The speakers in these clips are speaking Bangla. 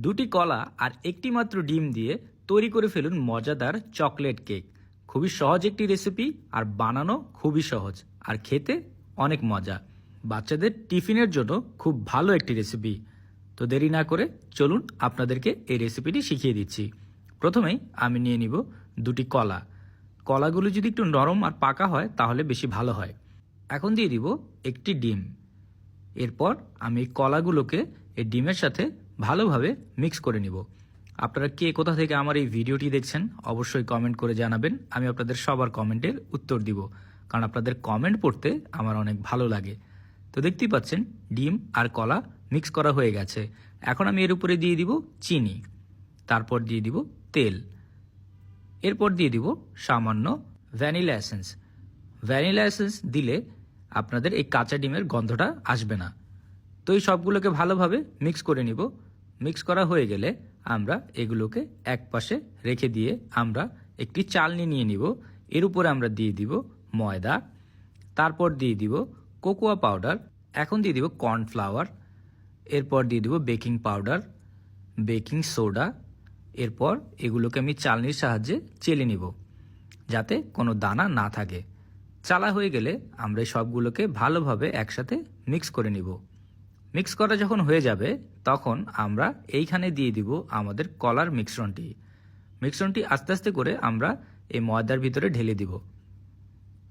দুটি কলা আর একটি মাত্র ডিম দিয়ে তৈরি করে ফেলুন মজাদার চকলেট কেক। খুবই সহজ একটি রেসিপি আর বানানো খুবই সহজ আর খেতে অনেক মজা। বাচ্চাদের টিফিনের জন্য খুব ভালো একটি রেসিপি। তো দেরি না করে চলুন আপনাদেরকে এই রেসিপিটি শিখিয়ে দিচ্ছি। প্রথমেই আমি নিয়ে নিব দুটি কলা। কলাগুলো যদি একটু নরম আর পাকা হয় তাহলে বেশি ভালো হয়। এখন দিয়ে দিব একটি ডিম। এরপর আমি এই কলাগুলোকে এই ডিমের সাথে ভালোভাবে মিক্স করে নিব। আপনারা কে কোথা থেকে আমার এই ভিডিওটি দেখছেন অবশ্যই কমেন্ট করে জানাবেন। আমি আপনাদের সবার কমেন্টের উত্তর দিব, কারণ আপনাদের কমেন্ট পড়তে আমার অনেক ভালো লাগে। তো দেখতেই পাচ্ছেন ডিম আর কলা মিক্স করা হয়ে গেছে। এখন আমি এর উপরে দিয়ে দিব চিনি, তারপর দিয়ে দিব তেল, এরপর দিয়ে দিব সামান্য ভ্যানিলা এসেন্স। ভ্যানিলা এসেন্স দিলে আপনাদের এই কাঁচা ডিমের গন্ধটা আসবে না। তো এই সবগুলোকে ভালোভাবে মিক্স করে নিব। মিক্স করা হয়ে গেলে আমরা এগুলোকে এক পাশে রেখে দিয়ে আমরা একটি চালনি নিয়ে নিব। এর উপরে আমরা দিয়ে দিব ময়দা, তারপর দিয়ে দিব কোকোয়া পাউডার, এখন দিয়ে দিব কর্নফ্লাওয়ার, এরপর দিয়ে দিব বেকিং পাউডার, বেকিং সোডা। এরপর এগুলোকে আমি চালনির সাহায্যে চেলে নিব যাতে কোনো দানা না থাকে। চালা হয়ে গেলে আমরা সবগুলোকে ভালোভাবে একসাথে মিক্স করে নিব। মিক্স করা যখন হয়ে যাবে তখন আমরা এইখানে দিয়ে দিব আমাদের কলার মিশ্রণটি। মিশ্রণটি আস্তে আস্তে করে আমরা এই ময়দার ভিতরে ঢেলে দিব।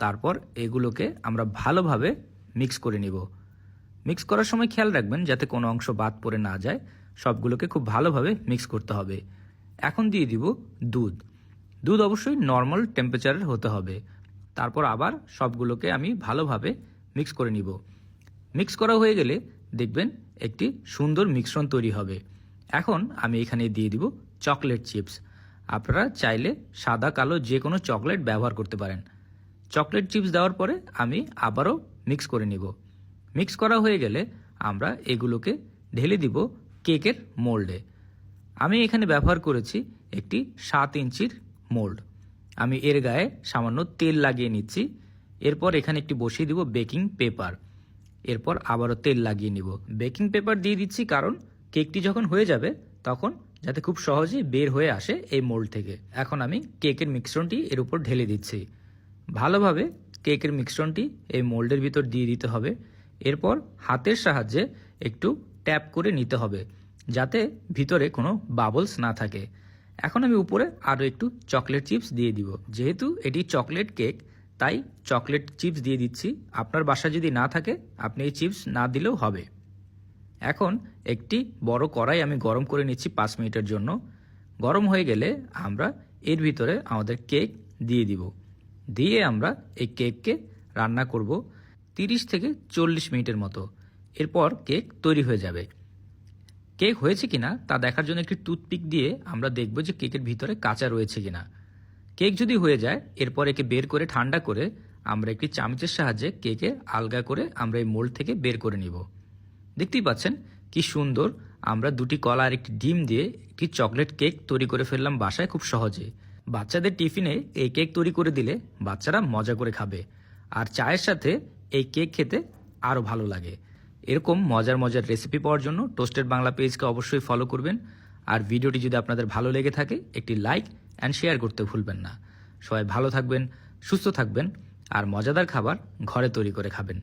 তারপর এগুলোকে আমরা ভালোভাবে মিক্স করে নিব। মিক্স করার সময় খেয়াল রাখবেন যাতে কোনো অংশ বাদ পড়ে না যায়। সবগুলোকে খুব ভালোভাবে মিক্স করতে হবে। এখন দিয়ে দিব দুধ। দুধ অবশ্যই নর্মাল টেম্পারেচারের হতে হবে। তারপর আবার সবগুলোকে আমি ভালোভাবে মিক্স করে নিব। মিক্স করা হয়ে গেলে দেখবেন একটি সুন্দর মিশ্রণ তৈরি হবে। এখন আমি এখানে দিয়ে দিব চকলেট চিপস। আপনারা চাইলে সাদা কালো যে কোনো চকলেট ব্যবহার করতে পারেন। চকলেট চিপস দেওয়ার পরে আমি আবারও মিক্স করে নিব। মিক্স করা হয়ে গেলে আমরা এগুলোকে ঢেলে দিব কেকের মোল্ডে। আমি এখানে ব্যবহার করেছি একটি 7 ইঞ্চির মোল্ড। আমি এর গায়ে সামান্য তেল লাগিয়ে নিচ্ছি। এরপর এখানে একটি বসিয়ে দিব বেকিং পেপার। এরপর আবারও তেল লাগিয়ে নিব। বেকিং পেপার দিয়ে দিচ্ছি কারণ কেকটি যখন হয়ে যাবে তখন যাতে খুব সহজেই বের হয়ে আসে এই মোল্ড থেকে। এখন আমি কেকের মিশ্রণটি এর উপর ঢেলে দিচ্ছি। ভালোভাবে কেকের মিশ্রণটি এই মোল্ডের ভিতর দিয়ে দিতে হবে। এরপর হাতের সাহায্যে একটু ট্যাপ করে নিতে হবে যাতে ভিতরে কোনো বাবলস না থাকে। এখন আমি উপরে আরও একটু চকলেট চিপস দিয়ে দিব। যেহেতু এটি চকলেট কেক তাই চকলেট চিপস দিয়ে দিচ্ছি। আপনার বাসায় যদি না থাকে আপনি এই চিপস না দিলেও হবে। এখন একটি বড় কড়াই আমি গরম করে নিচ্ছি 5 মিনিটের জন্য। গরম হয়ে গেলে আমরা এর ভিতরে আমাদের কেক দিয়ে দিব। দিয়ে আমরা এই কেককে রান্না করব 30 থেকে 40 মিনিটের মতো। এরপর কেক তৈরি হয়ে যাবে। কেক হয়েছে কিনা তা দেখার জন্য একটি টুথপিক দিয়ে আমরা দেখব যে কেকের ভিতরে কাঁচা রয়েছে কিনা। কেক যদি হয়ে যায় এরপর একে বের করে ঠান্ডা করে আমরা একটি চামচের সাহায্যে কেকে আলগা করে আমরা এই মোল্ড থেকে বের করে নিব। দেখতেই পাচ্ছেন কি সুন্দর আমরা দুটি কলা আর একটি ডিম দিয়ে একটি চকলেট কেক তৈরি করে ফেললাম বাসায় খুব সহজে। বাচ্চাদের টিফিনে এই কেক তৈরি করে দিলে বাচ্চারা মজা করে খাবে আর চায়ের সাথে এই কেক খেতে আরও ভালো লাগে। এরকম মজার মজার রেসিপি পাওয়ার জন্য টোস্টেড বাংলা পেজকে অবশ্যই ফলো করবেন। আর ভিডিওটি যদি আপনাদের ভালো লেগে থাকে একটি লাইক অ্যান্ড শেয়ার করতে ভুলবেন না। সবাই ভালো থাকবেন, সুস্থ থাকবেন আর মজাদার খাবার ঘরে তৈরি করে খাবেন।